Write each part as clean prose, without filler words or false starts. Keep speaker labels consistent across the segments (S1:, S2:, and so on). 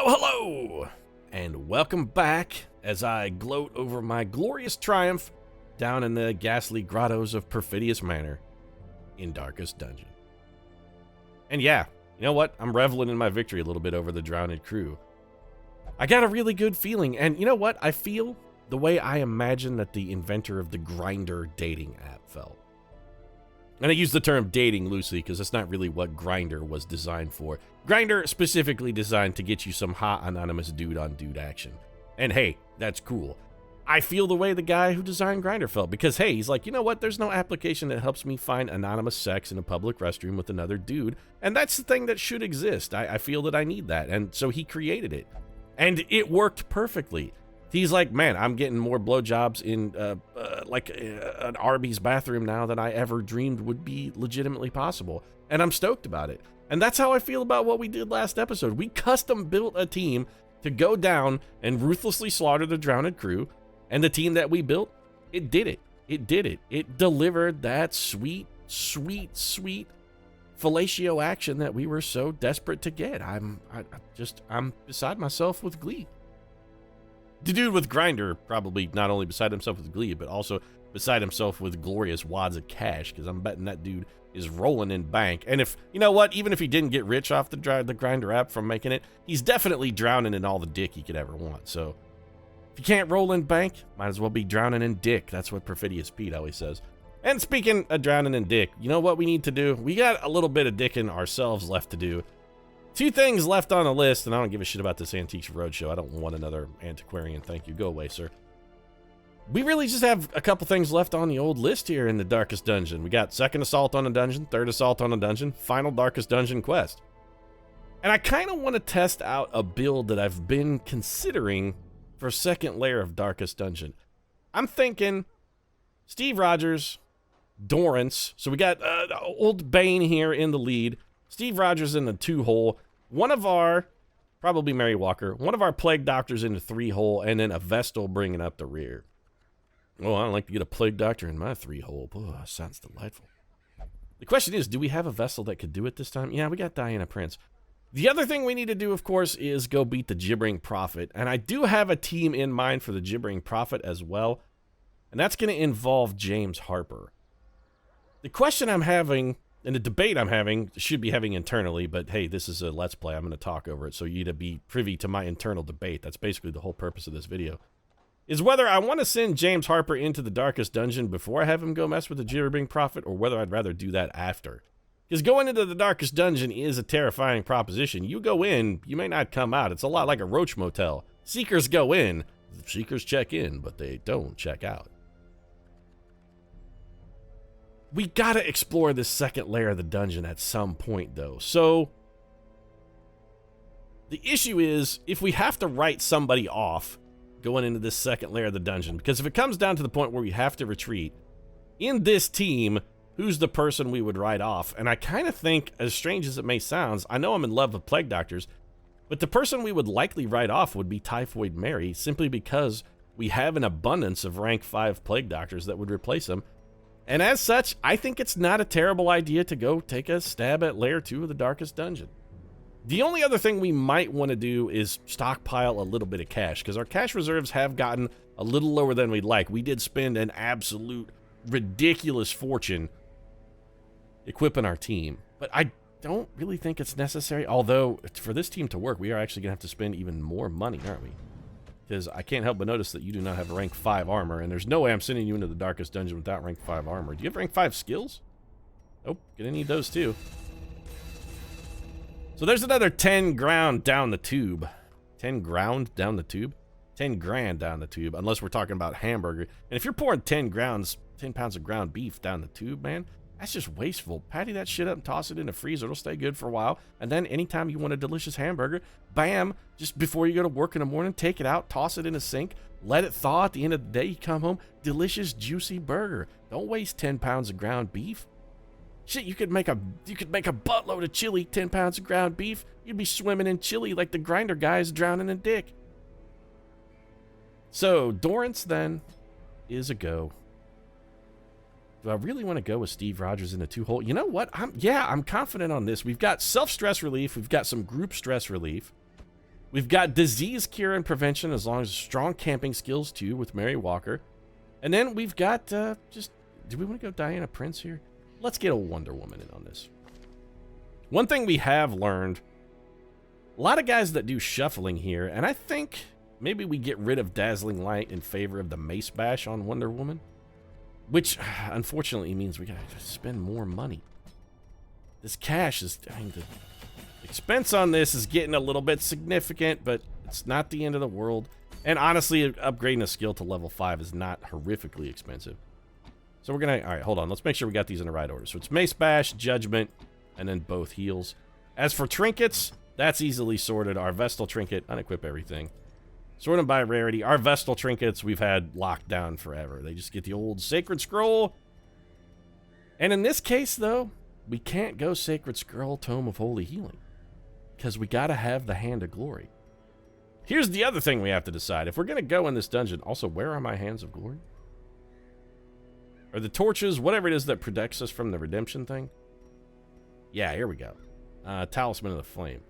S1: Hello, and welcome back as I gloat over my glorious triumph down in the ghastly grottos of Perfidious Manor in Darkest Dungeon. And yeah, you know what? I'm reveling in my victory a little bit over the drowned crew. I got a really good feeling, and you know what? I feel the way I imagine that the inventor of the Grindr dating app felt. And I use the term dating loosely because that's not really what Grindr was designed for. Grindr specifically designed to get you some hot anonymous dude on dude action. And hey, that's cool. I feel the way the guy who designed Grindr felt because hey, he's like, you know what? There's no application that helps me find anonymous sex in a public restroom with another dude. And that's the thing that should exist. I feel that I need that. And so he created it. And it worked perfectly. He's like, man, I'm getting more blowjobs in an Arby's bathroom now than I ever dreamed would be legitimately possible. And I'm stoked about it. And that's how I feel about what we did last episode. We custom built a team to go down and ruthlessly slaughter the drowned crew. And the team that we built, it did it. It did it. It delivered that sweet, sweet, sweet fellatio action that we were so desperate to get. I'm beside myself with glee. The dude with Grindr probably not only beside himself with glee, but also beside himself with glorious wads of cash, because I'm betting that dude is rolling in bank. And if, you know what, even if he didn't get rich off the Grindr app from making it, he's definitely drowning in all the dick he could ever want. So if you can't roll in bank, might as well be drowning in dick. That's what Perfidious Pete always says. And speaking of drowning in dick, you know what we need to do? We got a little bit of dicking ourselves left to do. Two things left on the list, and I don't give a shit about this Antiques Roadshow. I don't want another antiquarian. Thank you. Go away, sir. We really just have a couple things left on the old list here in the Darkest Dungeon. We got second assault on a dungeon, third assault on a dungeon, final Darkest Dungeon quest. And I kind of want to test out a build that I've been considering for second layer of Darkest Dungeon. I'm thinking Steve Rogers, Dorrance. So we got old Bane here in the lead. Steve Rogers in the 2-hole, one of our, probably Mary Walker, one of our plague doctors in the 3-hole, and then a Vestal bringing up the rear. Oh, I'd like to get a plague doctor in my 3-hole. Oh, sounds delightful. The question is, do we have a Vestal that could do it this time? Yeah, we got Diana Prince. The other thing we need to do, of course, is go beat the Gibbering Prophet, and I do have a team in mind for the Gibbering Prophet as well, and that's going to involve James Harper. The question I'm having, and the debate I'm having, should be having internally, but hey, this is a Let's Play. I'm going to talk over it, so you to be privy to my internal debate. That's basically the whole purpose of this video. Is whether I want to send James Harper into the Darkest Dungeon before I have him go mess with the Gibbering Prophet, or whether I'd rather do that after. Because going into the Darkest Dungeon is a terrifying proposition. You go in, you may not come out. It's a lot like a roach motel. Seekers go in, seekers check in, but they don't check out. We gotta explore this second layer of the dungeon at some point, though. So, the issue is, if we have to write somebody off going into this second layer of the dungeon, because if it comes down to the point where we have to retreat, in this team, who's the person we would write off? And I kind of think, as strange as it may sound, I know I'm in love with plague doctors, but the person we would likely write off would be Typhoid Mary, simply because we have an abundance of rank 5 plague doctors that would replace him. And as such, I think it's not a terrible idea to go take a stab at Layer 2 of the Darkest Dungeon. The only other thing we might want to do is stockpile a little bit of cash, because our cash reserves have gotten a little lower than we'd like. We did spend an absolute ridiculous fortune equipping our team, but I don't really think it's necessary, although for this team to work, we are actually going to have to spend even more money, aren't we? Because I can't help but notice that you do not have a rank 5 armor, and there's no way I'm sending you into the Darkest Dungeon without rank 5 armor. Do you have rank 5 skills? Nope, gonna need those too. So there's another 10 ground down the tube. 10 ground down the tube? 10 grand down the tube, unless we're talking about hamburger. And if you're pouring 10 pounds of ground beef down the tube, man, that's just wasteful. Patty that shit up and toss it in the freezer. It'll stay good for a while. And then anytime you want a delicious hamburger, bam, just before you go to work in the morning, take it out, toss it in a sink, let it thaw. At the end of the day, you come home, delicious, juicy burger. Don't waste 10 pounds of ground beef. Shit, you could make a buttload of chili, 10 pounds of ground beef. You'd be swimming in chili like the Grindr guys drowning in dick. So, Dorrance, then, is a go. Do I really want to go with Steve Rogers in a 2-hole? You know what? I'm confident on this. We've got self-stress relief. We've got some group stress relief. We've got disease cure and prevention as long as strong camping skills too with Mary Walker. And then we've got do we want to go Diana Prince here? Let's get a Wonder Woman in on this. One thing we have learned, a lot of guys that do shuffling here, and I think maybe we get rid of Dazzling Light in favor of the Mace Bash on Wonder Woman, which unfortunately means we gotta spend more money. This cash is, I mean, the expense on this is getting a little bit significant, but it's not the end of the world. And honestly, upgrading a skill to level 5 is not horrifically expensive. So we're gonna, all right, hold on. Let's make sure we got these in the right order. So it's Mace Bash, Judgment, and then both heals. As for trinkets, that's easily sorted. Our Vestal Trinket, unequip everything. Sort them by rarity. Our Vestal Trinkets we've had locked down forever. They just get the old Sacred Scroll. And in this case, though, we can't go Sacred Scroll, Tome of Holy Healing, because we gotta have the Hand of Glory. Here's the other thing we have to decide. If we're gonna go in this dungeon, also, where are my Hands of Glory? Or the torches, whatever it is that protects us from the redemption thing? Yeah, here we go. Talisman of the Flame.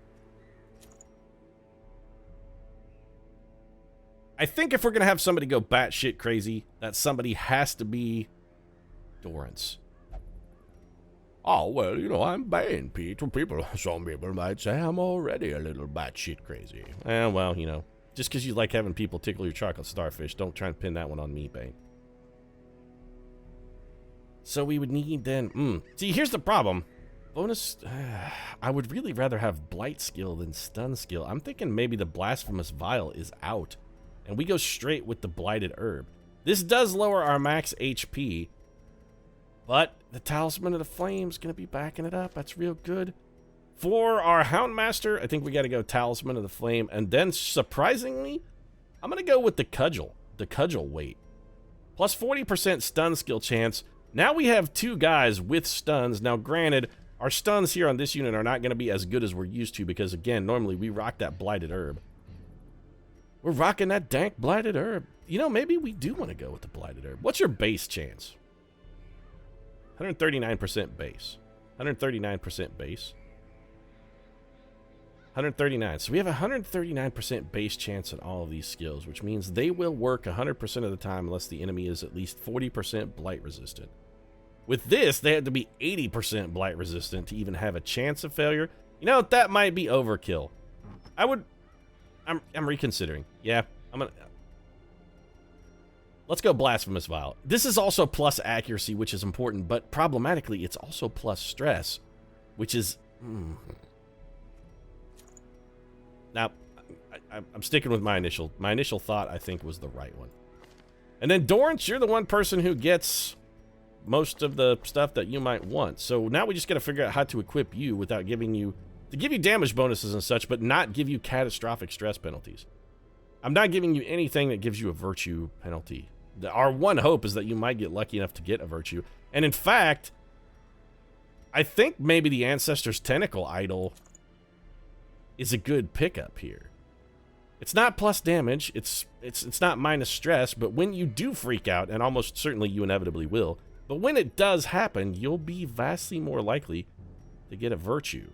S1: I think if we're gonna have somebody go batshit crazy, that somebody has to be Dorrance. Oh, well, you know, I'm Bane, Pete. Some people might say I'm already a little batshit crazy. Well, you know, just because you like having people tickle your chocolate starfish, don't try and pin that one on me, Bane. So we would need then... See, here's the problem. Bonus... I would really rather have Blight skill than Stun skill. I'm thinking maybe the Blasphemous Vial is out, and we go straight with the Blighted Herb. This does lower our max HP, but the Talisman of the Flame is going to be backing it up. That's real good. For our Houndmaster, I think we got to go Talisman of the Flame. And then, surprisingly, I'm going to go with the Cudgel. The Cudgel weight. Plus 40% stun skill chance. Now we have two guys with stuns. Now, granted, our stuns here on this unit are not going to be as good as we're used to because, again, normally we rock that Blighted Herb. We're rocking that dank Blighted Herb. You know, maybe we do want to go with the Blighted Herb. What's your base chance? 139% base. 139% base. 139. So we have a 139% base chance on all of these skills, which means they will work 100% of the time unless the enemy is at least 40% blight resistant. With this, they have to be 80% blight resistant to even have a chance of failure. You know, that might be overkill. I'm reconsidering. Yeah, let's go Blasphemous Vial. This is also plus accuracy, which is important, but problematically, it's also plus stress, which is... Now, I'm sticking with my initial thought, I think, was the right one. And then, Dorrance, you're the one person who gets most of the stuff that you might want. So now we just got to figure out how to equip you without giving you... To give you damage bonuses and such, but not give you catastrophic stress penalties. I'm not giving you anything that gives you a virtue penalty. Our one hope is that you might get lucky enough to get a virtue. And in fact, I think maybe the Ancestor's Tentacle Idol is a good pickup here. It's not plus damage, it's not minus stress, but when you do freak out, and almost certainly you inevitably will, but when it does happen, you'll be vastly more likely to get a virtue.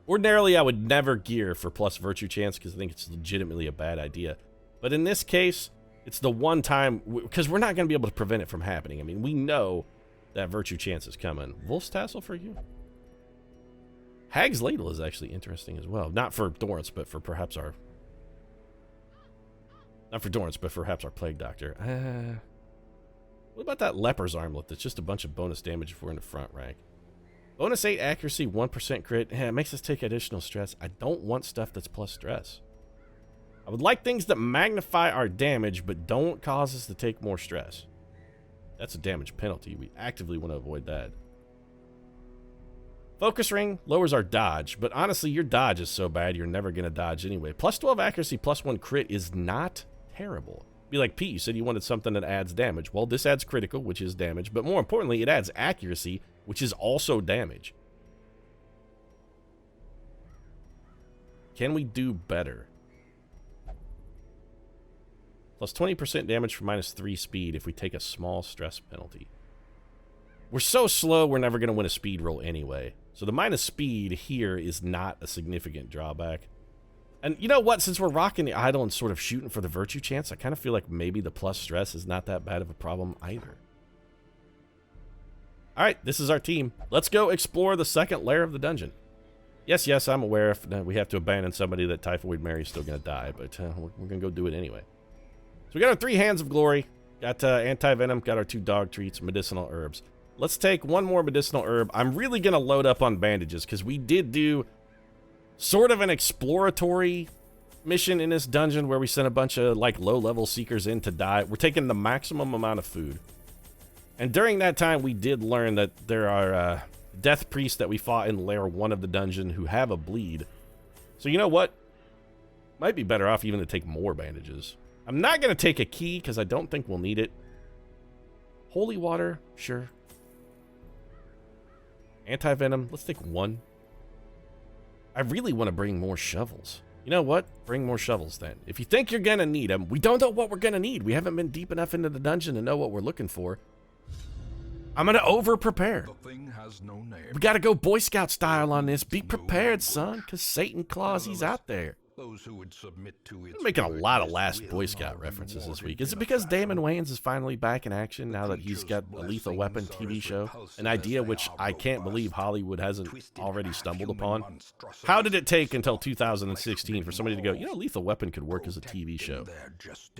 S1: Ordinarily, I would never gear for plus virtue chance because I think it's legitimately a bad idea. But in this case, it's the one time, because we're not going to be able to prevent it from happening. I mean, we know that virtue chance is coming. Wolf's Tassel for you? Hag's Ladle is actually interesting as well. Not for Dorrance, but for perhaps our... Not for Dorrance, but for perhaps our Plague Doctor. What about that Leper's Armlet that's just a bunch of bonus damage if we're in the front rank? Bonus 8 accuracy, 1% crit. Yeah, it makes us take additional stress. I don't want stuff that's plus stress. I would like things that magnify our damage, but don't cause us to take more stress. That's a damage penalty. We actively want to avoid that. Focus Ring lowers our dodge, but honestly, your dodge is so bad, you're never going to dodge anyway. Plus 12 accuracy, plus 1 crit is not terrible. Be like, Pete, you said you wanted something that adds damage. Well, this adds critical, which is damage, but more importantly, it adds accuracy, which is also damage. Can we do better? Plus 20% damage for minus 3 speed if we take a small stress penalty. We're so slow, we're never going to win a speed roll anyway. So the minus speed here is not a significant drawback. And you know what? Since we're rocking the idol and sort of shooting for the virtue chance, I kind of feel like maybe the plus stress is not that bad of a problem either. All right, this is our team. Let's go explore the second layer of the dungeon. Yes, I'm aware if we have to abandon somebody that Typhoid Mary's still going to die, but we're going to go do it anyway. So we got our 3 hands of glory, got anti-venom, got our 2 dog treats, medicinal herbs. Let's take 1 more medicinal herb. I'm really going to load up on bandages because we did do sort of an exploratory mission in this dungeon where we sent a bunch of like low-level seekers in to die. We're taking the maximum amount of food. And during that time, we did learn that there are death priests that we fought in layer 1 of the dungeon who have a bleed. So you know what? Might be better off even to take more bandages. I'm not going to take a key because I don't think we'll need it. Holy water, sure. Anti-venom, let's take 1. I really want to bring more shovels. You know what? Bring more shovels then. If you think you're going to need them, we don't know what we're going to need. We haven't been deep enough into the dungeon to know what we're looking for. I'm going to over-prepare. We got to go Boy Scout style on this. Be prepared, son, because Satan Claus, he's out there.
S2: Those who would submit to it.
S1: I'm making a lot of Last Boy Scout references this week. Is it because Damon Wayans is finally back in action now that he's got a Lethal Weapon TV show? An idea which I can't believe Hollywood hasn't already stumbled upon. How did it take until 2016 for somebody to go, you know, Lethal Weapon could work as a TV show?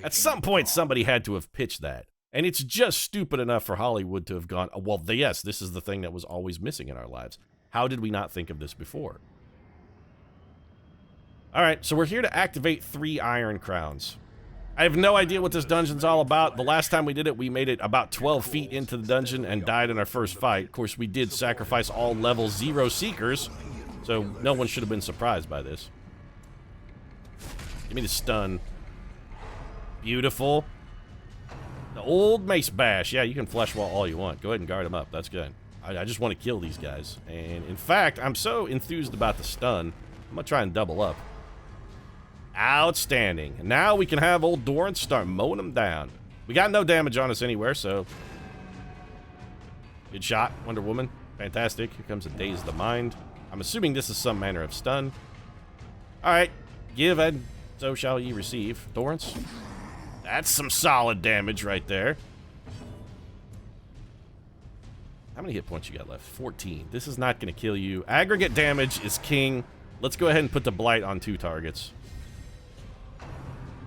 S1: At some point, somebody had to have pitched that. And it's just stupid enough for Hollywood to have gone, oh, well, yes, this is the thing that was always missing in our lives. How did we not think of this before? All right, so we're here to activate 3 iron crowns. I have no idea what this dungeon's all about. The last time we did it, we made it about 12 feet into the dungeon and died in our first fight. Of course, we did sacrifice all level 0 seekers, so no one should have been surprised by this. Give me the stun. Beautiful. The old mace bash. Yeah, you can flesh wall all you want. Go ahead and guard them up. That's good. I just want to kill these guys. And in fact, I'm so enthused about the stun, I'm going to try and double up. Outstanding. Now we can have old Doran start mowing them down. We got no damage on us anywhere, so... Good shot, Wonder Woman. Fantastic. Here comes a Daze of the Mind. I'm assuming this is some manner of stun. Alright. Give and so shall ye receive. Dorrance. That's some solid damage right there. How many hit points you got left? 14. This is not going to kill you. Aggregate damage is king. Let's go ahead and put the Blight on 2 targets.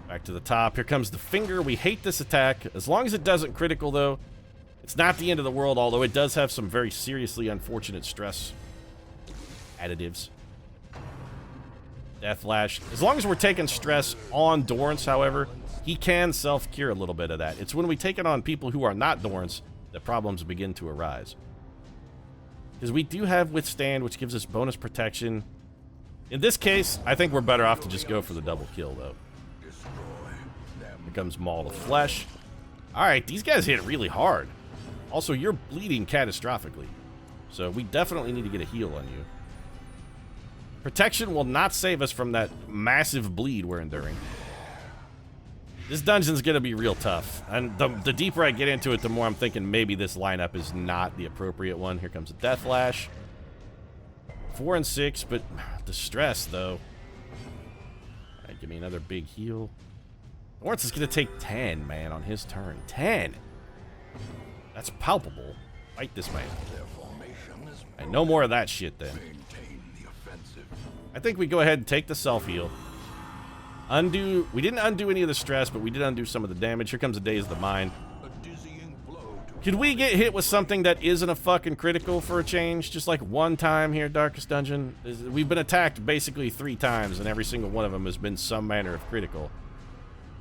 S1: Back to the top. Here comes the finger. We hate this attack. As long as it doesn't critical, though, it's not the end of the world, although it does have some very seriously unfortunate stress additives. Death Lash. As long as we're taking stress on Dorrance, however, he can self-cure a little bit of that. It's when we take it on people who are not Dorrance that problems begin to arise. Because we do have Withstand, which gives us bonus protection. In this case, I think we're better off to just go for the double kill, though. Here comes Maul of Flesh. Alright, these guys hit really hard. Also, you're bleeding catastrophically. So we definitely need to get a heal on you. Protection will not save us from that massive bleed we're enduring. This dungeon's going to be real tough. And the deeper I get into it, the more I'm thinking maybe this lineup is not the appropriate one. Here comes a Death Lash. 4 and 6, but the stress, though. Alright, give me another big heal. Lawrence is going to take 10, man, on his turn. 10! That's palpable. Fight this man. And no more of that shit, then. I think we go ahead and take the self-heal. Undo. We didn't undo any of the stress, but we did undo some of the damage. Here comes a Daze of the Mind. Could we get hit with something that isn't a fucking critical for a change? Just like one time here, Darkest Dungeon? We've been attacked basically 3 times, and every single one of them has been some manner of critical.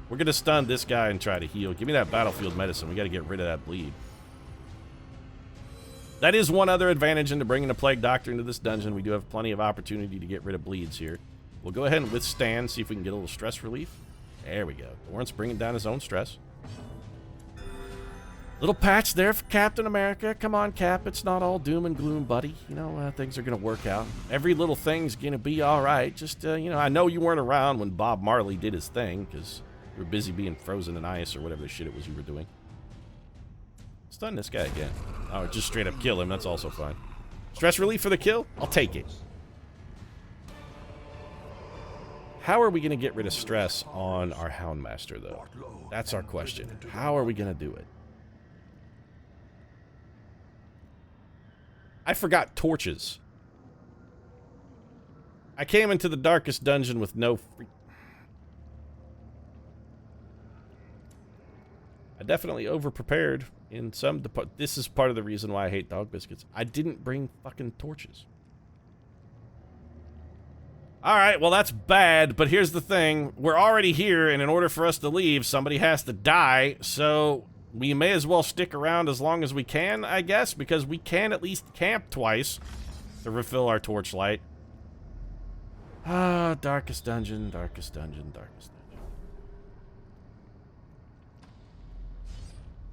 S1: We're going to stun this guy and try to heal. Give me that battlefield medicine. We got to get rid of that bleed. That is one other advantage into bringing a Plague Doctor into this dungeon. We do have plenty of opportunity to get rid of bleeds here. We'll go ahead and withstand, see if we can get a little stress relief. There we go. Lawrence bringing down his own stress. Little patch there for Captain America. Come on, Cap. It's not all doom and gloom, buddy. You know, things are going to work out. Every little thing's going to be all right. Just, you know, I know you weren't around when Bob Marley did his thing, because you were busy being frozen in ice or whatever the shit it was you were doing. Stun this guy again. Oh, just straight up kill him. That's also fine. Stress relief for the kill? I'll take it. How are we going to get rid of stress on our Houndmaster, though? That's our question. How are we going to do it? I forgot torches. I came into the darkest dungeon with no free... I definitely over-prepared in some... This is part of the reason why I hate dog biscuits. I didn't bring fucking torches. Alright, well that's bad, but here's the thing. We're already here, and in order for us to leave, somebody has to die, so we may as well stick around as long as we can, I guess, because we can at least camp twice to refill our torchlight. Ah, darkest dungeon, darkest dungeon, darkest dungeon.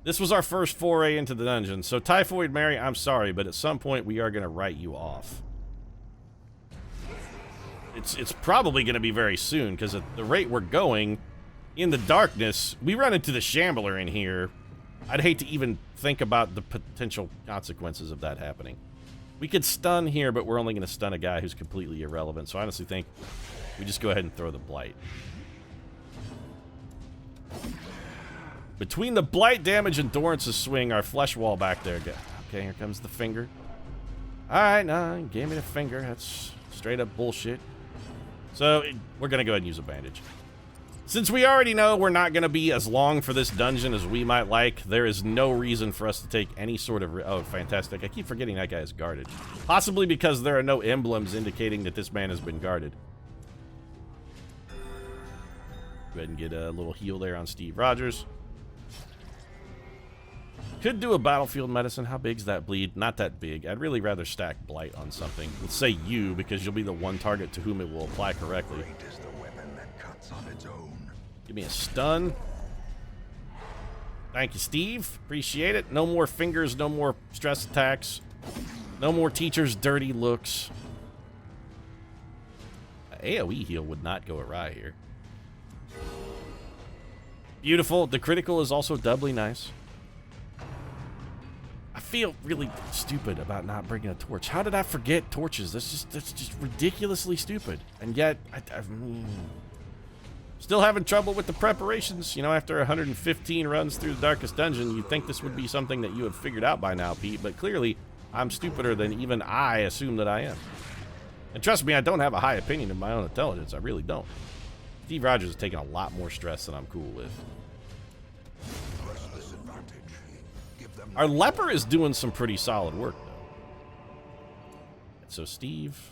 S1: This was our first foray into the dungeon, so Typhoid Mary, I'm sorry, but at some point we are going to write you off. It's probably going to be very soon, because at the rate we're going, in the darkness, we run into the Shambler in here. I'd hate to even think about the potential consequences of that happening. We could stun here, but we're only going to stun a guy who's completely irrelevant, so I honestly think we just go ahead and throw the Blight. Between the Blight damage and Dorance's swing, our flesh wall back there. Okay, here comes the finger. Alright, no, gave me the finger. That's straight up bullshit. So, we're going to go ahead and use a bandage. Since we already know we're not going to be as long for this dungeon as we might like, there is no reason for us to take any sort of... Oh, fantastic. I keep forgetting that guy is guarded. Possibly because there are no emblems indicating that this man has been guarded. Go ahead and get a little heal there on Steve Rogers. Could do a battlefield medicine. How big's that bleed? Not that big. I'd really rather stack Blight on something. Let's say you, because you'll be the one target to whom it will apply correctly.
S2: Great is the weapon that cuts on its own.
S1: Give me a stun. Thank you, Steve. Appreciate it. No more fingers, no more stress attacks. No more teacher's dirty looks. AoE heal would not go awry here. Beautiful. The critical is also doubly nice. I feel really stupid about not bringing a torch. How did I forget torches? That's just ridiculously stupid. And yet, still having trouble with the preparations. You know, after 115 runs through the darkest dungeon, you'd think this would be something that you have figured out by now, Pete. But clearly, I'm stupider than even I assume that I am. And trust me, I don't have a high opinion of my own intelligence. I really don't. Steve Rogers is taking a lot more stress than I'm cool with. Our leper is doing some pretty solid work, though. So, Steve,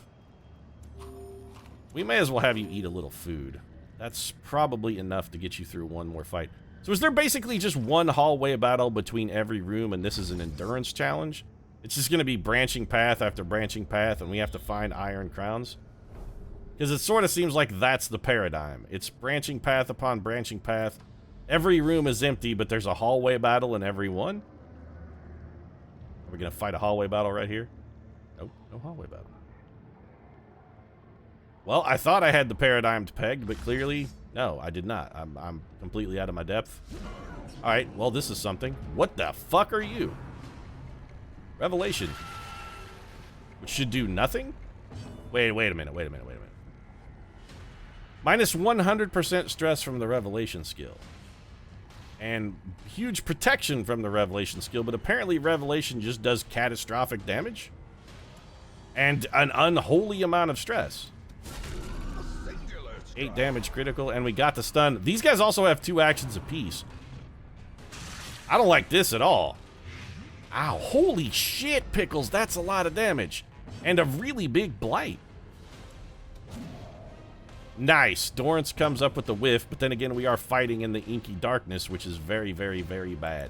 S1: we may as well have you eat a little food. That's probably enough to get you through one more fight. So is there basically just one hallway battle between every room, and this is an endurance challenge? It's just going to be branching path after branching path, and we have to find iron crowns? Because it sort of seems like that's the paradigm. It's branching path upon branching path. Every room is empty, but there's a hallway battle in every one? Are we going to fight a hallway battle right here? Nope, no hallway battle. Well, I thought I had the paradigm pegged, but clearly, no, I did not. I'm completely out of my depth. Alright, well, this is something. What the fuck are you? Revelation. Which should do nothing? Wait a minute. Minus 100% stress from the Revelation skill. And huge protection from the Revelation skill, but apparently Revelation just does catastrophic damage. And an unholy amount of stress. 8 damage critical, and we got the stun. These guys also have 2 actions apiece. I don't like this at all. Ow, holy shit, Pickles, that's a lot of damage. And a really big blight. Nice. Dorrance comes up with the whiff, but then again, we are fighting in the inky darkness, which is very, very, very bad.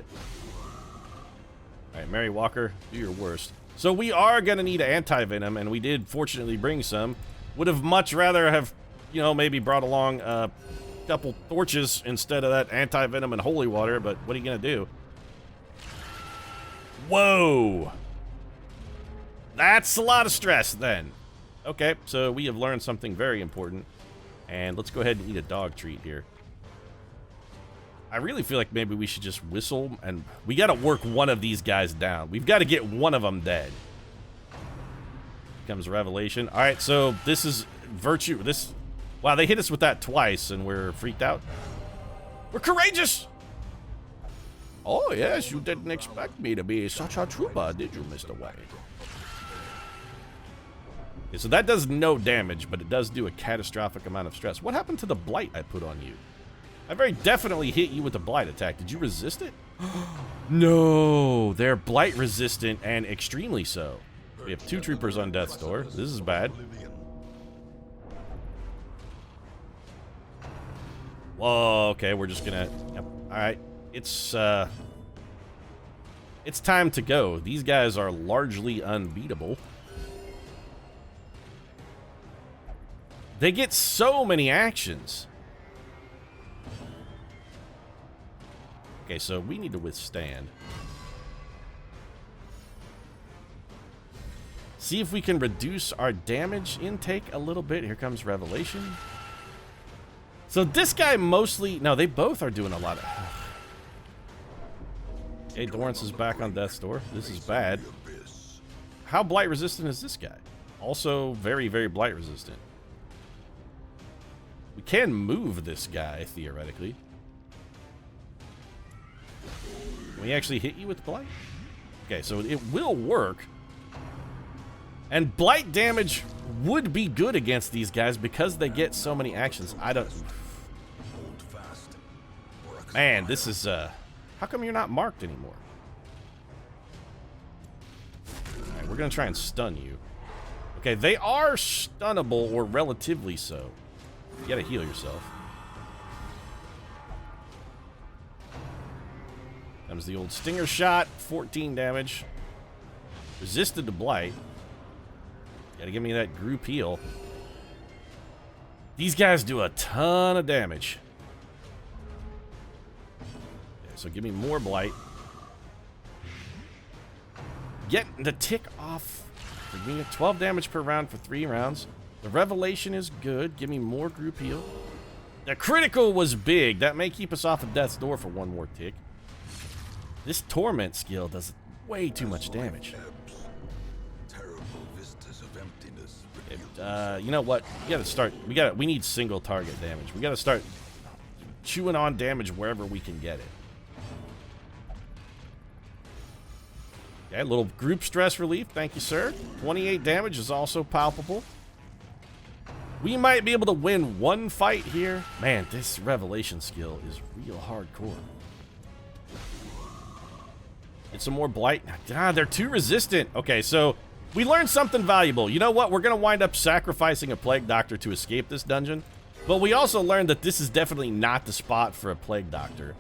S1: All right, Mary Walker, do your worst. So we are going to need anti-venom, and we did fortunately bring some. Would have much rather have, you know, maybe brought along a couple torches instead of that anti-venom and holy water, but what are you going to do? Whoa! That's a lot of stress, then. Okay, so we have learned something very important. And let's go ahead and eat a dog treat here. I really feel like maybe we should just whistle, and we got to work one of these guys down. We've got to get one of them dead. Here comes Revelation. All right, so this is virtue. This Wow, they hit us with that twice, and we're freaked out. We're courageous! Oh, yes, you didn't expect me to be such a trooper, did you, Mr. White? Okay, so that does no damage, but it does do a catastrophic amount of stress. What happened to the blight I put on you? I very definitely hit you with a blight attack. Did you resist it? No, they're blight resistant and extremely so. We have 2 troopers on death's door. This is bad. Whoa, okay, we're just gonna... Yep, alright. It's time to go. These guys are largely unbeatable. They get so many actions. Okay, so we need to withstand. See if we can reduce our damage intake a little bit. Here comes Revelation. So this guy mostly... No, they both are doing a lot of... Okay, Dorrance is back on death's door. This is bad. How blight resistant is this guy? Also very, very blight resistant. We can move this guy, theoretically. Can we actually hit you with blight? Okay, so it will work. And blight damage would be good against these guys because they get so many actions. I don't... Man, this is, how come you're not marked anymore? Alright, we're gonna try and stun you. Okay, they are stunnable, or relatively so. You gotta heal yourself. Comes the old stinger shot, 14 damage. Resisted to blight. Gotta give me that group heal. These guys do a ton of damage. Okay, so give me more blight. Get the tick off. Give me 12 damage per round for 3 rounds. The revelation is good. Give me more group heal. The critical was big. That may keep us off of death's door for 1 more tick. This torment skill does way too much damage. You know what? We gotta start. We need single target damage. We gotta start chewing on damage wherever we can get it. Okay, a little group stress relief. Thank you, sir. 28 damage is also palpable. We might be able to win 1 fight here. Man, this revelation skill is real hardcore. Get some more blight. Ah, they're too resistant. Okay, so we learned something valuable. You know what? We're going to wind up sacrificing a plague doctor to escape this dungeon. But we also learned that this is definitely not the spot for a plague doctor.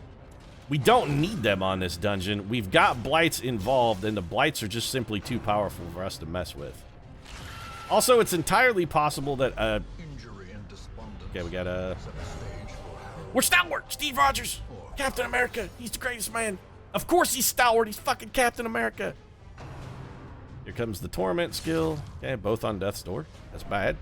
S1: We don't need them on this dungeon. We've got blights involved, and the blights are just simply too powerful for us to mess with. Also, it's entirely possible that, okay, we got a... We're stalwart! Steve Rogers! Captain America! He's the greatest man! Of course he's stalwart! He's fucking Captain America! Here comes the torment skill. Okay, both on death's door. That's bad.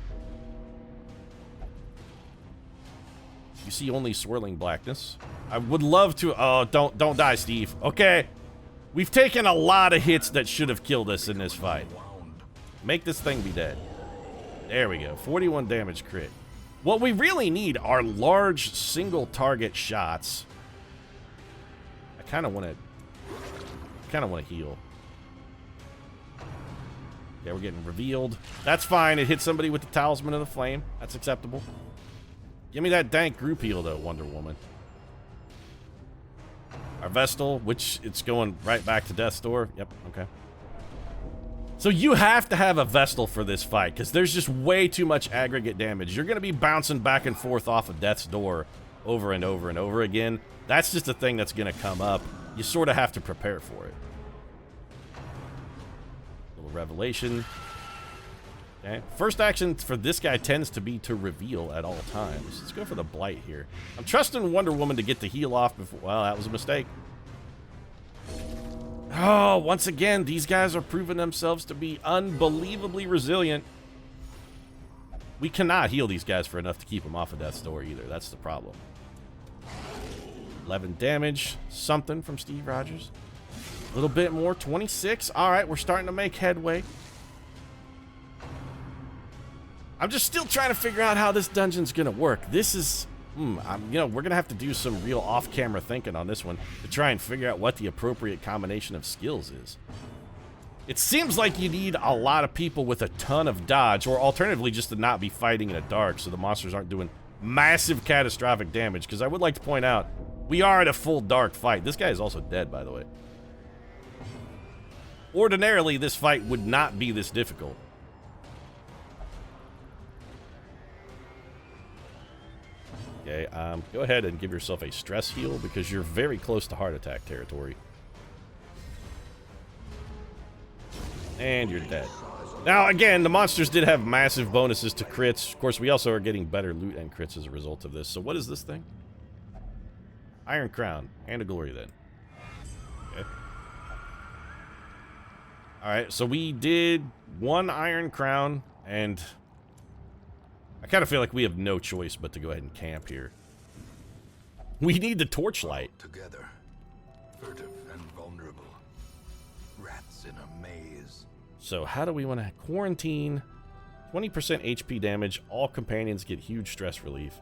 S1: You see only swirling blackness. I would love to... Oh, don't die, Steve. Okay. We've taken a lot of hits that should have killed us in this fight. Make this thing be dead. There we go. 41 damage crit. What we really need are large single target shots. I kind of want to heal. Yeah, we're getting revealed. That's fine. It hit somebody with the Talisman of the Flame. That's acceptable. Give me that dank group heal, though, Wonder Woman. Our Vestal, which it's going right back to Death's Door. Yep, okay. So you have to have a Vestal for this fight, because there's just way too much aggregate damage. You're going to be bouncing back and forth off of Death's Door over and over and over again. That's just a thing that's going to come up. You sort of have to prepare for it. Little revelation. Okay. First action for this guy tends to be to reveal at all times. Let's go for the blight here. I'm trusting Wonder Woman to get the heal off before... Well, that was a mistake. Oh, once again, these guys are proving themselves to be unbelievably resilient. We cannot heal these guys for enough to keep them off of Death's Door either. That's the problem. 11 damage. Something from Steve Rogers. A little bit more. 26. All right, we're starting to make headway. I'm just still trying to figure out how this dungeon's gonna work. This is, you know, we're gonna have to do some real off-camera thinking on this one to try and figure out what the appropriate combination of skills is. It seems like you need a lot of people with a ton of dodge, or alternatively just to not be fighting in a dark so the monsters aren't doing massive catastrophic damage, because I would like to point out, we are at a full dark fight. This guy is also dead, by the way. Ordinarily, this fight would not be this difficult. Okay, go ahead and give yourself a stress heal because you're very close to heart attack territory. And you're dead. Now, again, the monsters did have massive bonuses to crits. Of course, we also are getting better loot and crits as a result of this. So what is this thing? Iron Crown. Hand of Glory, then. Okay. Alright, so we did 1 Iron Crown, and I kind of feel like we have no choice but to go ahead and camp here. We need the torchlight.
S2: Together, furtive and vulnerable. Rats in a maze.
S1: So how do we want to quarantine? 20% HP damage. All companions get huge stress relief.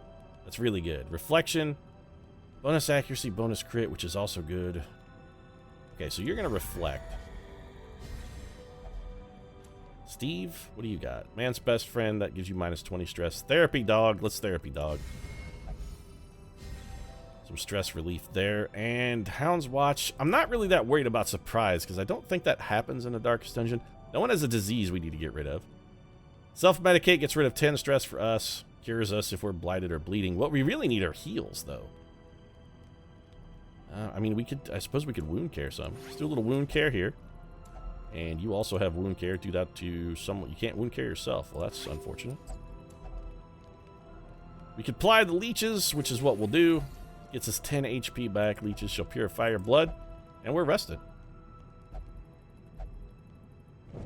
S1: That's really good. Reflection. Bonus accuracy, bonus crit, which is also good. Okay, so you're going to reflect. Steve, what do you got? Man's best friend, that gives you minus 20 stress. Therapy dog, let's therapy dog. Some stress relief there. And Hound's Watch, I'm not really that worried about surprise, because I don't think that happens in the Darkest Dungeon. No one has a disease we need to get rid of. Self-medicate gets rid of 10 stress for us. Cures us if we're blighted or bleeding. What we really need are heals, though. I mean, I suppose we could wound care some. Let's do a little wound care here. And you also have wound care. Do that to someone. You can't wound care yourself. Well, that's unfortunate. We could apply the leeches, which is what we'll do. Gets us 10 HP back. Leeches shall purify your blood. And we're rested.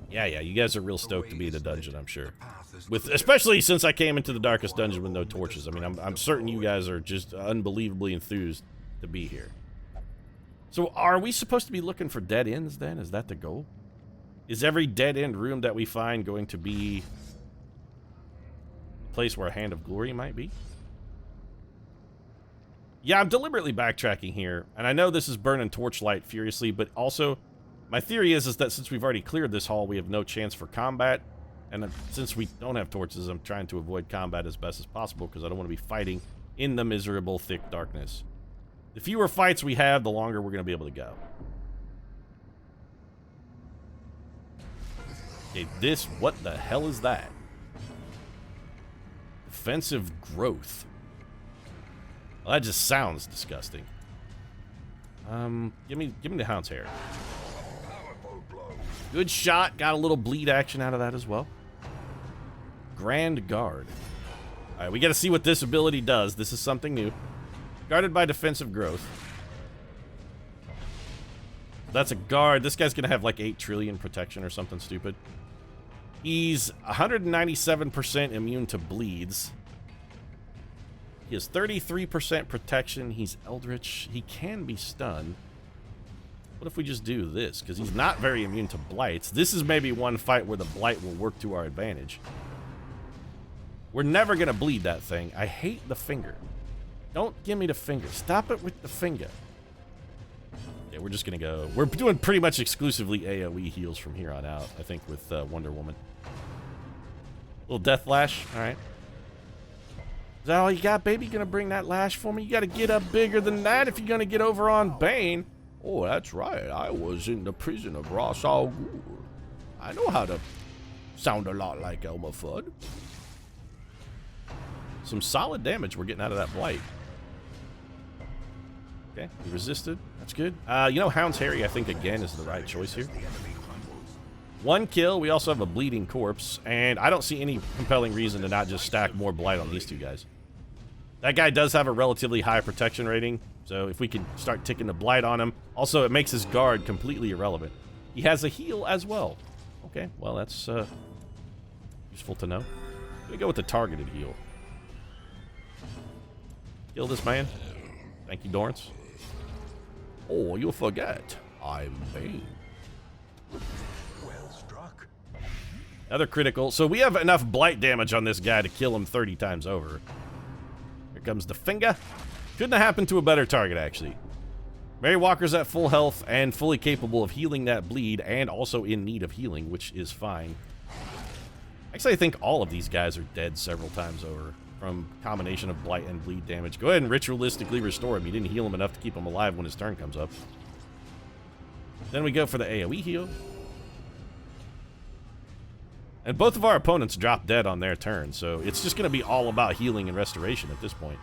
S1: Yeah, you guys are real stoked to be in the dungeon, I'm sure. Especially since I came into the Darkest Dungeon with no torches. I mean, I'm certain you guys are just unbelievably enthused to be here. So are we supposed to be looking for dead ends then? Is that the goal? Is every dead end room that we find going to be a place where a Hand of Glory might be? Yeah, I'm deliberately backtracking here, and I know this is burning torchlight furiously, but also my theory is that since we've already cleared this hall, we have no chance for combat, and since we don't have torches, I'm trying to avoid combat as best as possible because I don't want to be fighting in the miserable thick darkness. The fewer fights we have, the longer we're going to be able to go. Okay, what the hell is that? Defensive growth. Well, that just sounds disgusting. Give me the Hound's Hair. Good shot. Got a little bleed action out of that as well. Grand Guard. All right, we got to see what this ability does. This is something new. Guarded by defensive growth. That's a guard. This guy's going to have like 8 trillion protection or something stupid. He's 197% immune to bleeds. He has 33% protection. He's Eldritch. He can be stunned. What if we just do this? Because he's not very immune to blights. This is maybe one fight where the blight will work to our advantage. We're never going to bleed that thing. I hate the finger. Don't give me the finger. Stop it with the finger. Yeah, we're just going to go. We're doing pretty much exclusively AoE heals from here on out, I think, with Wonder Woman. Little Death Lash. All right. Is that all you got, baby? You going to bring that lash for me? You got to get up bigger than that if you're going to get over on Bane. Oh, that's right. I was in the prison of Ra's al Ghul. I know how to sound a lot like Elmer Fudd. Some solid damage we're getting out of that blight. Okay, he resisted. That's good. You know, Hound's Harry, I think, again, is the right choice here. 1 kill. We also have a bleeding corpse, and I don't see any compelling reason to not just stack more blight on these two guys. That guy does have a relatively high protection rating, so if we can start ticking the blight on him. Also, it makes his guard completely irrelevant. He has a heal as well. Okay, well, that's useful to know. We go with the targeted heal. Kill this man. Thank you, Dorrance. Oh, you forget. I'm Bane.
S2: Well struck.
S1: Another critical. So we have enough blight damage on this guy to kill him 30 times over. Here comes the finger. Couldn't have happened to a better target, actually. Mary Walker's at full health and fully capable of healing that bleed and also in need of healing, which is fine. Actually, I think all of these guys are dead several times over from combination of blight and bleed damage. Go ahead and ritualistically restore him. You didn't heal him enough to keep him alive when his turn comes up. Then we go for the AoE heal. And both of our opponents drop dead on their turn, so it's just going to be all about healing and restoration at this point.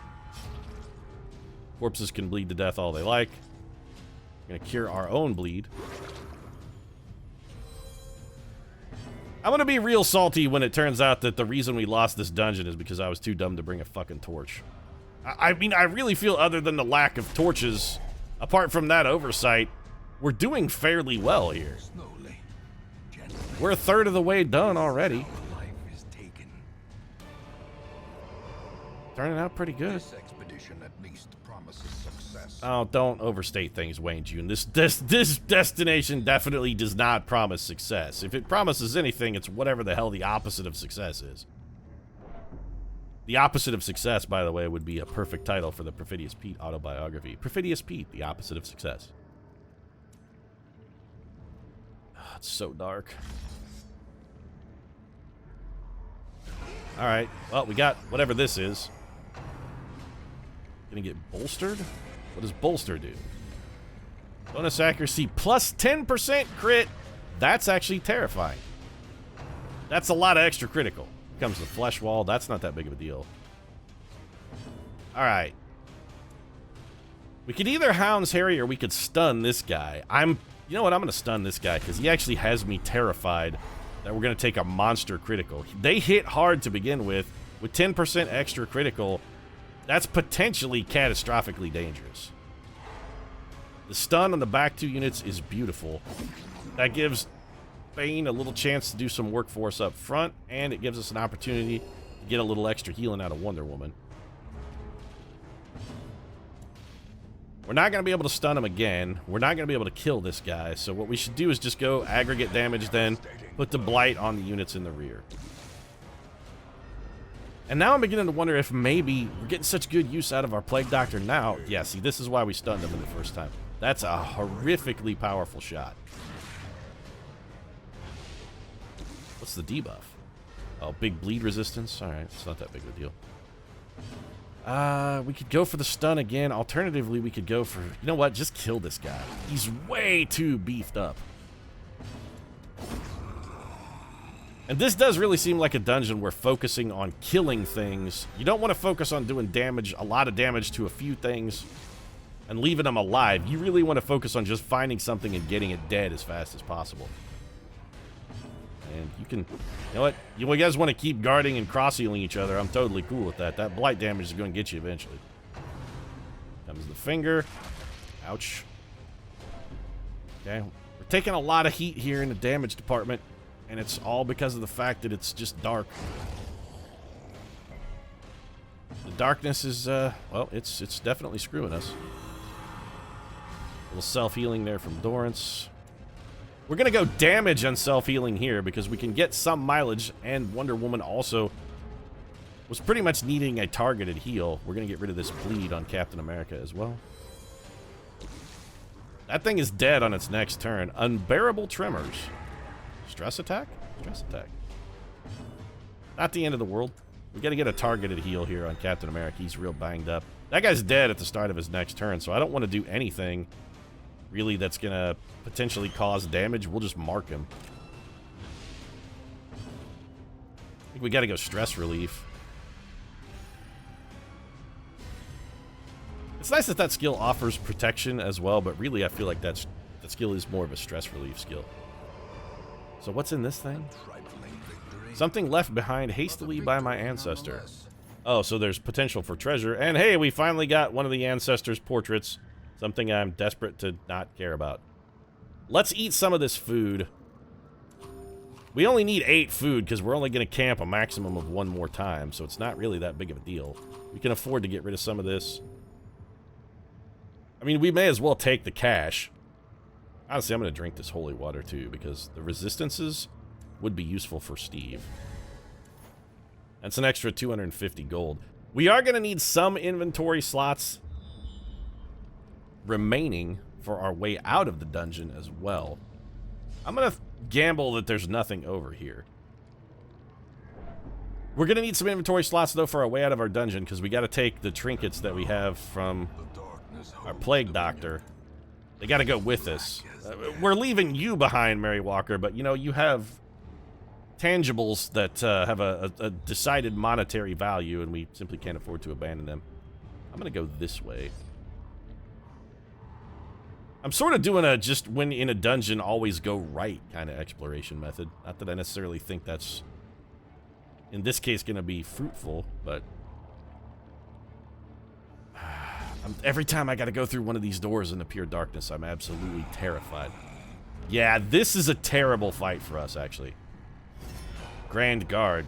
S1: Corpses can bleed to death all they like. We're going to cure our own bleed. I'm going to be real salty when it turns out that the reason we lost this dungeon is because I was too dumb to bring a fucking torch. I mean, I really feel other than the lack of torches, apart from that oversight, we're doing fairly well here.
S2: Slowly, gently.
S1: We're a third of the way done already.
S2: Life is taken.
S1: Turning out pretty good.
S2: This expedition at least promises success.
S1: Oh, don't overstate things, Wayne June. This destination definitely does not promise success. If it promises anything, it's whatever the hell the opposite of success is. The opposite of success, by the way, would be a perfect title for the Perfidious Pete autobiography. Perfidious Pete, the opposite of success. Oh, it's so dark. Alright, well, we got whatever this is. Gonna get bolstered? What does bolster do? Bonus accuracy plus 10% crit. That's actually terrifying. That's a lot of extra critical. Here comes the flesh wall. That's not that big of a deal. Alright. We could either Hound's Harry or we could stun this guy. You know what? I'm gonna stun this guy because he actually has me terrified that we're gonna take a monster critical. They hit hard to begin with 10% extra critical. That's potentially catastrophically dangerous. The stun on the back two units is beautiful. That gives Bane a little chance to do some work for us up front, and it gives us an opportunity to get a little extra healing out of Wonder Woman. We're not going to be able to stun him again. We're not going to be able to kill this guy, so what we should do is just go aggregate damage, then put the blight on the units in the rear. And now I'm beginning to wonder if maybe we're getting such good use out of our Plague Doctor now. Yeah, see, this is why we stunned him in the first time. That's a horrifically powerful shot. What's the debuff? Oh, big bleed resistance? Alright, it's not that big of a deal. We could go for the stun again. Alternatively, we could go for... You know what? Just kill this guy. He's way too beefed up. And this does really seem like a dungeon where focusing on killing things. You don't want to focus on doing damage, a lot of damage to a few things, and leaving them alive. You really want to focus on just finding something and getting it dead as fast as possible. And you can, you know what? You guys want to keep guarding and cross-healing each other. I'm totally cool with that. That blight damage is going to get you eventually. Comes the finger. Ouch. Okay, we're taking a lot of heat here in the damage department. And it's all because of the fact that it's just dark. The darkness is, well, it's definitely screwing us. A little self-healing there from Dorrance. We're going to go damage on self-healing here because we can get some mileage, and Wonder Woman also was pretty much needing a targeted heal. We're going to get rid of this bleed on Captain America as well. That thing is dead on its next turn. Unbearable Tremors. Stress attack? Stress attack. Not the end of the world. We got to get a targeted heal here on Captain America. He's real banged up. That guy's dead at the start of his next turn, so I don't want to do anything really that's going to potentially cause damage. We'll just mark him. I think we got to go stress relief. It's nice that that skill offers protection as well, but really I feel like that skill is more of a stress relief skill. So what's in this thing? Something left behind hastily by my ancestor. Oh, so there's potential for treasure. And hey, we finally got one of the ancestors' portraits. Something I'm desperate to not care about. Let's eat some of this food. We only need 8 food because we're only going to camp a maximum of 1 more time. So it's not really that big of a deal. We can afford to get rid of some of this. I mean, we may as well take the cash. Honestly, I'm going to drink this holy water too because the resistances would be useful for Steve. That's an extra 250 gold. We are going to need some inventory slots remaining for our way out of the dungeon as well. I'm going to gamble that there's nothing over here. We're going to need some inventory slots, though, for our way out of our dungeon, because we got to take the trinkets that we have from our plague doctor. They got to go with us. We're leaving you behind, Mary Walker, but, you know, you have tangibles that have a decided monetary value, and we simply can't afford to abandon them. I'm going to go this way. I'm sort of doing a just when in a dungeon, always go right kind of exploration method. Not that I necessarily think that's, in this case, going to be fruitful, but every time I got to go through one of these doors in the pure darkness, I'm absolutely terrified. Yeah, this is a terrible fight for us, actually. Grand Guard.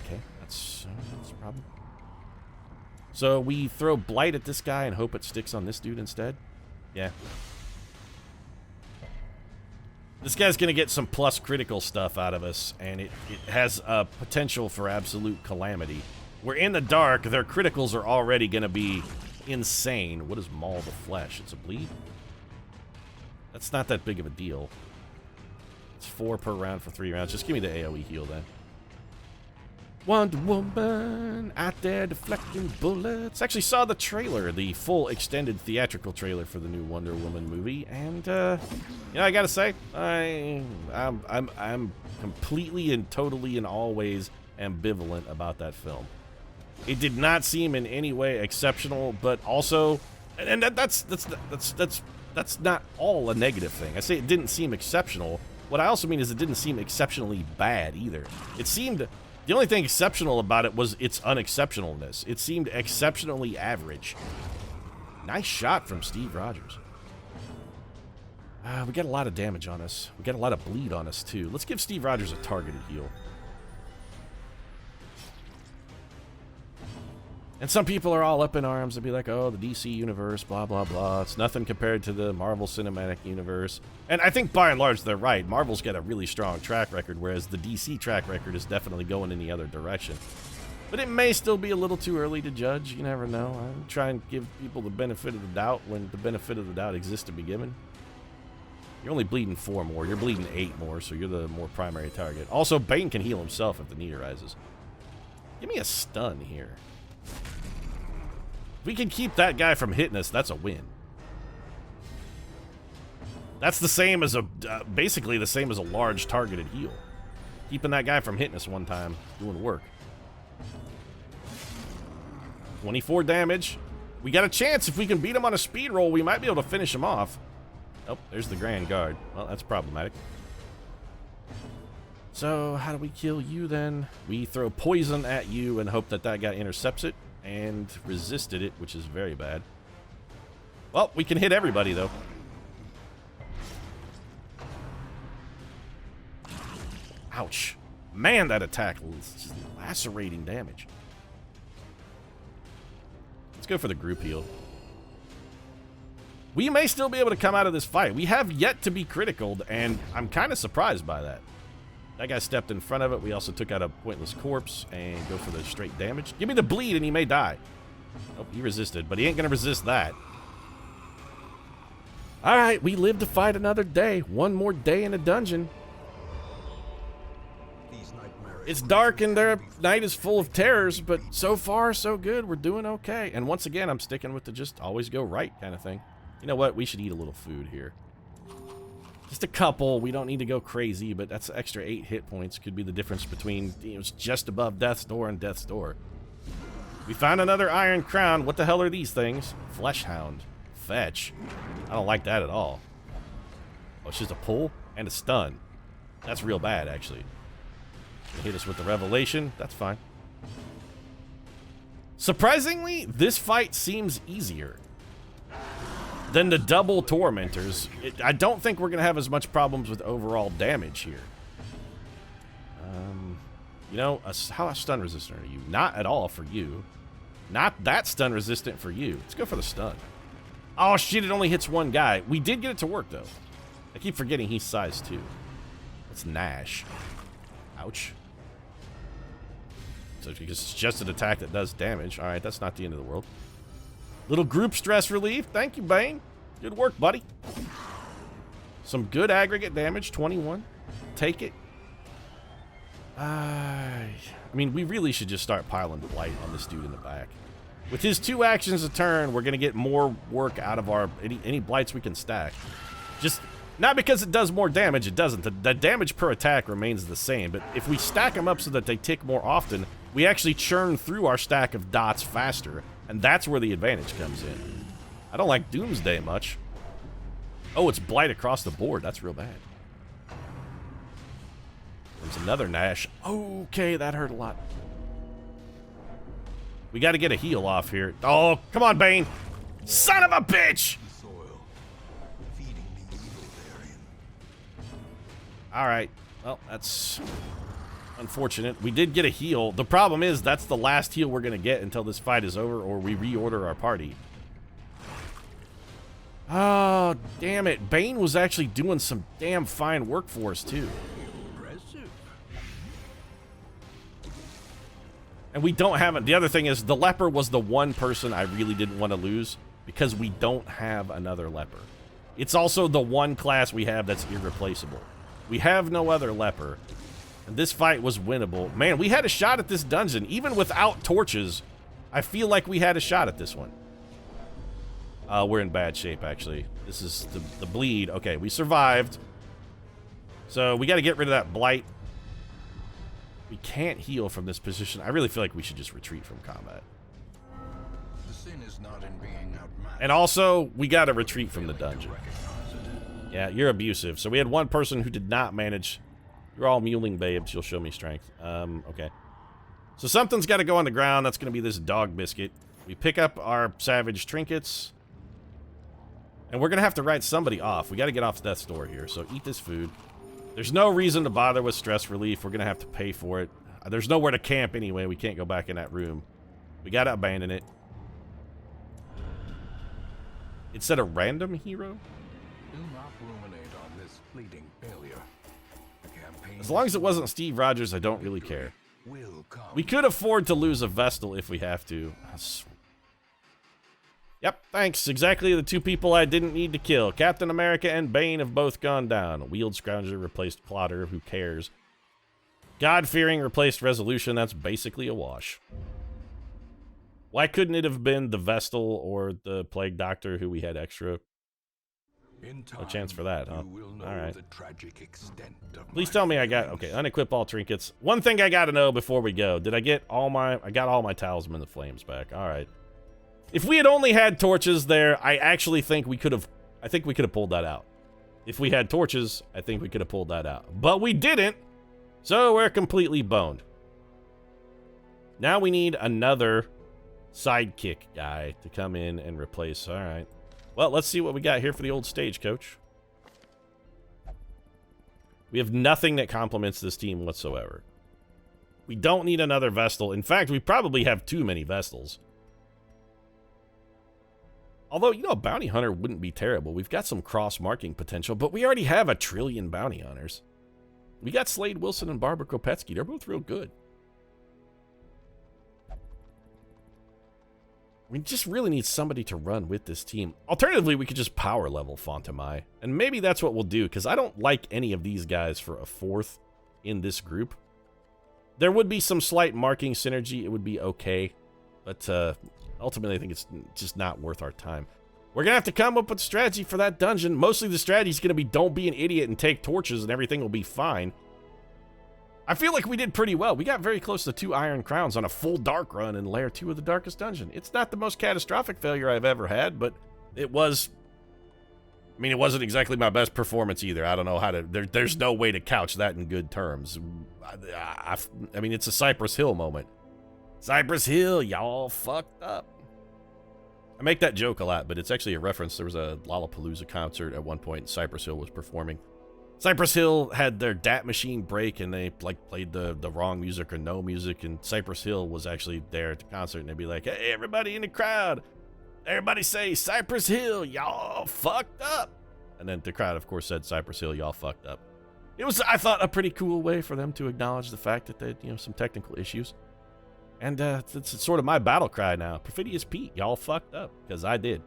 S1: Okay, that's a problem. So we throw Blight at this guy and hope it sticks on this dude instead? Yeah. This guy's going to get some plus critical stuff out of us, and it has a potential for absolute calamity. We're in the dark. Their criticals are already going to be insane. What is Maul the Flesh? It's a bleed? That's not that big of a deal. It's 4 per round for 3 rounds. Just give me the AoE heal then. Wonder Woman out there deflecting bullets. Actually saw the trailer, the full extended theatrical trailer for the new Wonder Woman movie, and you know, I gotta say, I'm completely and totally and always ambivalent about that film. It did not seem in any way exceptional, but also, and that's not all a negative thing. I say it didn't seem exceptional. What I also mean is it didn't seem exceptionally bad either. It seemed. The only thing exceptional about it was its unexceptionalness. It seemed exceptionally average. Nice shot from Steve Rogers. We got a lot of damage on us. We got a lot of bleed on us, too. Let's give Steve Rogers a targeted heal. And some people are all up in arms and be like, oh, the DC universe, blah, blah, blah. It's nothing compared to the Marvel Cinematic Universe. And I think by and large, they're right. Marvel's got a really strong track record, whereas the DC track record is definitely going in the other direction. But it may still be a little too early to judge. You never know. I try and give people the benefit of the doubt when the benefit of the doubt exists to be given. You're only bleeding 4 more. You're bleeding 8 more, so you're the more primary target. Also, Bane can heal himself if the need arises. Give me a stun here. If we can keep that guy from hitting us, that's a win. That's the same as a, basically the same as a large targeted heal. Keeping that guy from hitting us one time, doing work. 24 damage. We got a chance. If we can beat him on a speed roll, we might be able to finish him off. Oh, there's the Grand Guard. Well, that's problematic. So, how do we kill you then? We throw poison at you and hope that that guy intercepts it and resisted it, which is very bad. Well, we can hit everybody, though. Ouch. Man, that attack was just lacerating damage. Let's go for the group heal. We may still be able to come out of this fight. We have yet to be criticaled, and I'm kind of surprised by that. That guy stepped in front of it. We also took out a pointless corpse and go for the straight damage. Give me the bleed and he may die. Oh, he resisted, but he ain't going to resist that. All right, we live to fight another day. One more day in a dungeon. It's dark and their night is full of terrors, but so far, so good. We're doing okay. And once again, I'm sticking with the just always go right kind of thing. You know what? We should eat a little food here. Just a couple. We don't need to go crazy, but that's extra 8 hit points. Could be the difference between, you know, just above Death's Door and Death's Door. We found another Iron Crown. What the hell are these things? Flesh Hound. Fetch. I don't like that at all. Oh, it's just a pull and a stun. That's real bad, actually. Hit us with the Revelation. That's fine. Surprisingly, this fight seems easier than the double Tormentors. I don't think we're going to have as much problems with overall damage here. You know, how stun resistant are you? Not at all for you. Not that stun resistant for you. Let's go for the stun. Oh, shit, it only hits one guy. We did get it to work, though. I keep forgetting he's size 2. Let's Nash. Ouch. So it's just an attack that does damage. All right, that's not the end of the world. Little group stress relief. Thank you, Bane. Good work, buddy. Some good aggregate damage, 21. Take it. I mean, we really should just start piling blight on this dude in the back. With his 2 actions a turn, we're going to get more work out of our any blights we can stack. Just not because it does more damage, it doesn't. The damage per attack remains the same, but if we stack them up so that they tick more often, we actually churn through our stack of dots faster, and that's where the advantage comes in. I don't like Doomsday much. Oh, it's blight across the board. That's real bad. There's another Nash. Okay, that hurt a lot. We got to get a heal off here. Oh, come on, Bane. Son of a bitch! All right. Well, that's unfortunate. We did get a heal. The problem is that's the last heal we're going to get until this fight is over or we reorder our party. Oh, damn it. Bane was actually doing some damn fine work for us, too.
S2: Impressive.
S1: And we don't have it. The other thing is the leper was the one person I really didn't want to lose because we don't have another leper. It's also the one class we have that's irreplaceable. We have no other leper. And this fight was winnable. Man, we had a shot at this dungeon. Even without torches, I feel like we had a shot at this one. We're in bad shape, actually. This is the bleed. Okay, we survived. So we got to get rid of that blight. We can't heal from this position. I really feel like we should just retreat from combat.
S2: The sin is not in being outmatched.
S1: And also, we got to retreat from the dungeon. Yeah, you're abusive. So we had one person who did not manage. You're all muling babes. You'll show me strength. Okay. So something's got to go on the ground. That's going to be this dog biscuit. We pick up our savage trinkets. And we're going to have to write somebody off. We got to get off death's door here. So eat this food. There's no reason to bother with stress relief. We're going to have to pay for it. There's nowhere to camp anyway. We can't go back in that room. We got to abandon it. It said a random hero?
S2: Do not ruminate on this fleeting failure. The campaign
S1: As long as it wasn't Steve Rogers, I don't really care.
S2: will come.
S1: We could afford to lose a Vestal if we have to. Yep, thanks. Exactly the 2 people I didn't need to kill. Captain America and Bane have both gone down. Wield Scrounger replaced Plotter. Who cares? God-fearing replaced Resolution. That's basically a wash. Why couldn't it have been the Vestal or the Plague Doctor who we had extra?
S2: In time,
S1: No chance for that, huh?
S2: you will know
S1: All right.
S2: the tragic extent of
S1: Please
S2: my
S1: tell me I got...
S2: feelings.
S1: Okay, unequip all trinkets. One thing I gotta know before we go. Did I get all my... I got all my Talisman in the Flames back. All right. If we had only had torches there, I actually think we could have... I think we could have pulled that out. If we had torches, I think we could have pulled that out. But we didn't, so we're completely boned. Now we need another sidekick guy to come in and replace. All right. Well, let's see what we got here for the old stagecoach. We have nothing that complements this team whatsoever. We don't need another Vestal. In fact, we probably have too many Vestals. Although, you know, a bounty hunter wouldn't be terrible. We've got some cross-marking potential, but we already have 1 trillion bounty hunters. We got Slade Wilson and Barbara Kopetsky. They're both real good. We just really need somebody to run with this team. Alternatively, we could just power level Fontamai. And maybe that's what we'll do, because I don't like any of these guys for a 4th in this group. There would be some slight marking synergy. It would be okay. But ultimately, I think it's just not worth our time. We're going to have to come up with a strategy for that dungeon. Mostly the strategy is going to be don't be an idiot and take torches and everything will be fine. I feel like we did pretty well. We got very close to 2 Iron Crowns on a full dark run in Lair 2 of the Darkest Dungeon. It's not the most catastrophic failure I've ever had, but it was... I mean, it wasn't exactly my best performance either. I don't know how to... There's no way to couch that in good terms. I mean, it's a Cypress Hill moment. Cypress Hill, y'all fucked up. I make that joke a lot, but it's actually a reference. There was a Lollapalooza concert at one point, and Cypress Hill was performing. Cypress Hill had their DAT machine break, and they like played the wrong music or no music, and Cypress Hill was actually there at the concert, and they'd be like, hey, everybody in the crowd, everybody say, Cypress Hill, y'all fucked up. And then the crowd, of course, said, Cypress Hill, y'all fucked up. it was, I thought, a pretty cool way for them to acknowledge the fact that they had, some technical issues. And it's sort of my battle cry now. Perfidious Pete, y'all fucked up, because I did.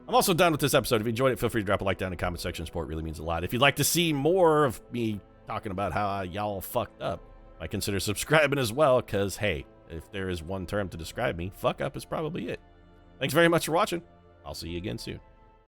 S1: I'm also done with this episode. If you enjoyed it, feel free to drop a like down in the comment section. Support really means a lot. If you'd like to see more of me talking about how y'all fucked up, I consider subscribing as well, because, hey, if there is one term to describe me, fuck up is probably it. Thanks very much for watching. I'll see you again soon.